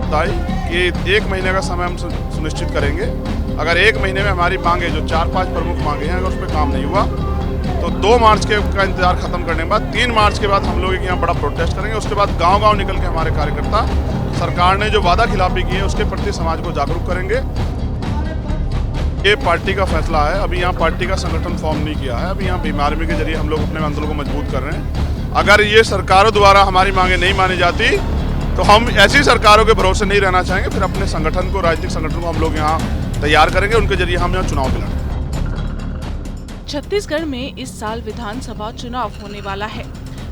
बताई कि 1 महीने का समय हम सुनिश्चित करेंगे। अगर 1 महीने में हमारी मांगे जो 4-5 प्रमुख मांगे हैं, अगर उस पर काम नहीं हुआ तो 2 मार्च का इंतजार खत्म करने के बाद 3 मार्च के बाद हम लोग यहाँ बड़ा प्रोटेस्ट करेंगे। उसके बाद गांव-गांव निकल के हमारे कार्यकर्ता सरकार ने जो वादा खिलाफी की है उसके प्रति समाज को जागरूक करेंगे। ये पार्टी का फैसला है। अभी यहाँ पार्टी का संगठन फॉर्म नहीं किया है। अभी यहाँ भीम आर्मी के जरिए हम लोग अपने आंदोलन को मजबूत कर रहे हैं। अगर ये सरकारों द्वारा हमारी मांगे नहीं मानी जाती तो हम ऐसी सरकारों के भरोसे नहीं रहना चाहेंगे। फिर अपने संगठन को, राजनीतिक संगठन को हम लोग यहाँ तैयार करेंगे, उनके जरिए हम यहाँ चुनाव दिलाएंगे। छत्तीसगढ़ में इस साल विधानसभा चुनाव होने वाला है,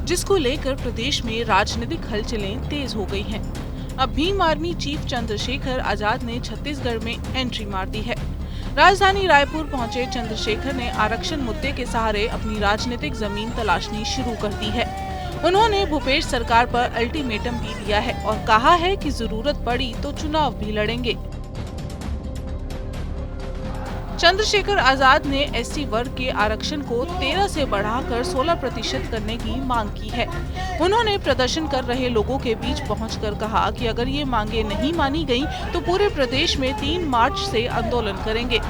जिसको लेकर प्रदेश में राजनीतिक हलचलें तेज हो गई हैं। अब भीम आर्मी चीफ चंद्रशेखर आजाद ने छत्तीसगढ़ में एंट्री मार दी है। राजधानी रायपुर पहुंचे चंद्रशेखर ने आरक्षण मुद्दे के सहारे अपनी राजनीतिक जमीन तलाशनी शुरू कर दी है। उन्होंने भूपेश सरकार पर अल्टीमेटम भी दिया है और कहा है कि जरूरत पड़ी तो चुनाव भी लड़ेंगे। चंद्रशेखर आजाद ने एससी वर्ग के आरक्षण को 13 से बढ़ाकर 16% करने की मांग की है। उन्होंने प्रदर्शन कर रहे लोगों के बीच पहुंचकर कहा कि अगर ये मांगे नहीं मानी गईं, तो पूरे प्रदेश में 3 मार्च से आंदोलन करेंगे।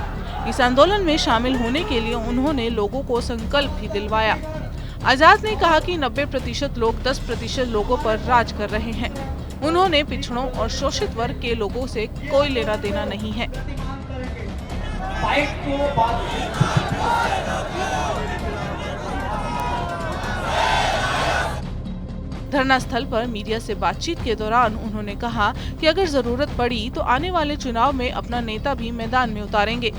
इस आंदोलन में शामिल होने के लिए उन्होंने लोगों को संकल्प भी दिलवाया। आजाद ने कहा कि 90% लोग 10% लोगों पर राज कर रहे हैं। उन्होंने पिछड़ों और शोषित वर्ग के लोगों से कोई लेना देना नहीं है। धरना स्थल पर मीडिया से बातचीत के दौरान उन्होंने कहा कि अगर जरूरत पड़ी तो आने वाले चुनाव में अपना नेता भी मैदान में उतारेंगे।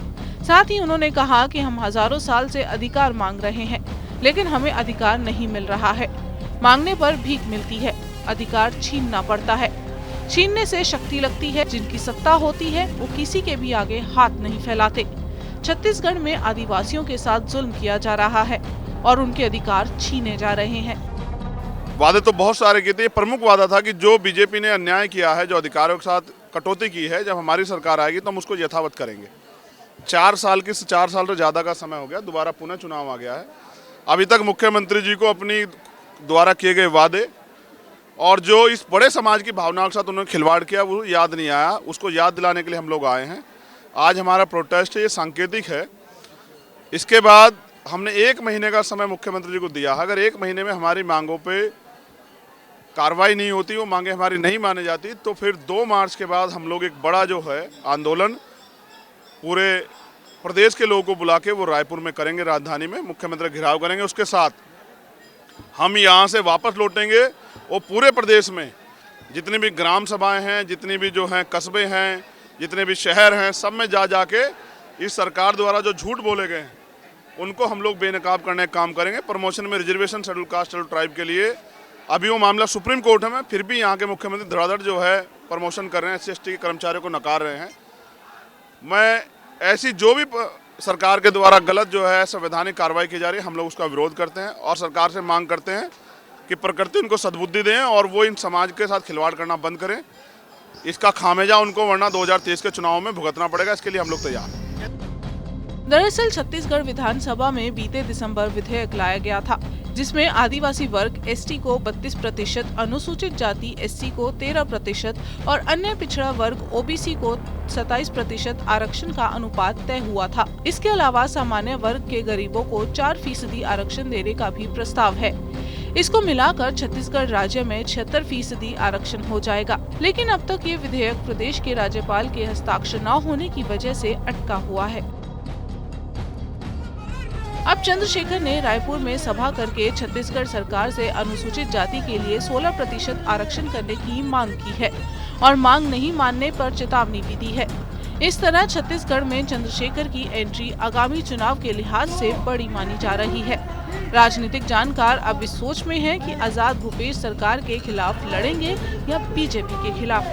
साथ ही उन्होंने कहा कि हम हजारों साल से अधिकार मांग रहे हैं, लेकिन हमें अधिकार नहीं मिल रहा है। मांगने पर भीख मिलती है, अधिकार छीनना पड़ता है। छीनने से शक्ति लगती है। जिनकी सत्ता होती है वो किसी के भी आगे हाथ नहीं फैलाते। छत्तीसगढ़ में आदिवासियों के साथ जुल्म किया जा रहा है और उनके अधिकार छीने जा रहे हैं। वादे तो बहुत सारे किए थे। प्रमुख वादा था कि जो बीजेपी ने अन्याय किया है, जो अधिकारों के साथ कटौती की है, जब हमारी सरकार आएगी तो हम उसको यथावत करेंगे। 4 साल से ज़्यादा का समय हो गया, दोबारा पुनः चुनाव आ गया है। अभी तक मुख्यमंत्री जी को अपनी द्वारा किए गए वादे और जो इस बड़े समाज की भावनाओं के साथ उन्होंने खिलवाड़ किया वो याद नहीं आया। उसको याद दिलाने के लिए हम लोग आए हैं। आज हमारा प्रोटेस्ट है, ये सांकेतिक है। इसके बाद हमने 1 महीने का समय मुख्यमंत्री जी को दिया है। अगर 1 महीने में हमारी मांगों पे कार्रवाई नहीं होती, वो मांगे हमारी नहीं मानी जाती, तो फिर 2 मार्च के बाद हम लोग एक बड़ा जो है आंदोलन पूरे प्रदेश के लोगों को बुला के वो रायपुर में करेंगे, राजधानी में मुख्यमंत्री घेराव करेंगे। उसके साथ हम यहाँ से वापस लौटेंगे। वो पूरे प्रदेश में जितनी भी ग्राम सभाएं हैं, जितनी भी जो हैं कस्बे हैं, जितने भी शहर हैं, सब में जा के इस सरकार द्वारा जो झूठ बोले गए हैं उनको हम लोग बेनकाब करने का काम करेंगे। प्रमोशन में reservation schedule caste schedule tribe के लिए अभी वो मामला सुप्रीम कोर्ट में, फिर भी यहाँ के मुख्यमंत्री धड़ाधड़ जो है प्रमोशन कर रहे हैं, SC/ST के कर्मचारियों को नकार रहे हैं। मैं ऐसी जो भी सरकार के द्वारा गलत जो है संवैधानिक कार्रवाई की जा रही है, हम लोग उसका विरोध करते हैं और सरकार से मांग करते हैं कि प्रकृति उनको सद्बुद्धि दें और वो इन समाज के साथ खिलवाड़ करना बंद करें। इसका खामियाजा उनको वरना 2023 के चुनाव में भुगतना पड़ेगा। इसके लिए हम लोग तैयार हैं। दरअसल छत्तीसगढ़ विधानसभा में बीते दिसंबर विधेयक लाया गया था, जिसमें आदिवासी वर्ग ST को 32%, अनुसूचित जाति SC को 13% और अन्य पिछड़ा वर्ग OBC को 27% आरक्षण का अनुपात तय हुआ था। इसके अलावा सामान्य वर्ग के गरीबों को 4% आरक्षण देने का भी प्रस्ताव है। इसको मिलाकर छत्तीसगढ़ राज्य में 76% आरक्षण हो जाएगा। लेकिन अब तक ये विधेयक प्रदेश के राज्यपाल के हस्ताक्षर न होने की वजह से अटका हुआ है। अब चंद्रशेखर ने रायपुर में सभा करके छत्तीसगढ़ सरकार से अनुसूचित जाति के लिए 16% आरक्षण करने की मांग की है और मांग नहीं मानने पर चेतावनी भी दी है। इस तरह छत्तीसगढ़ में चंद्रशेखर की एंट्री आगामी चुनाव के लिहाज से बड़ी मानी जा रही है। राजनीतिक जानकार अब इस सोच में हैं कि आजाद भूपेश सरकार के खिलाफ लड़ेंगे या बीजेपी के खिलाफ।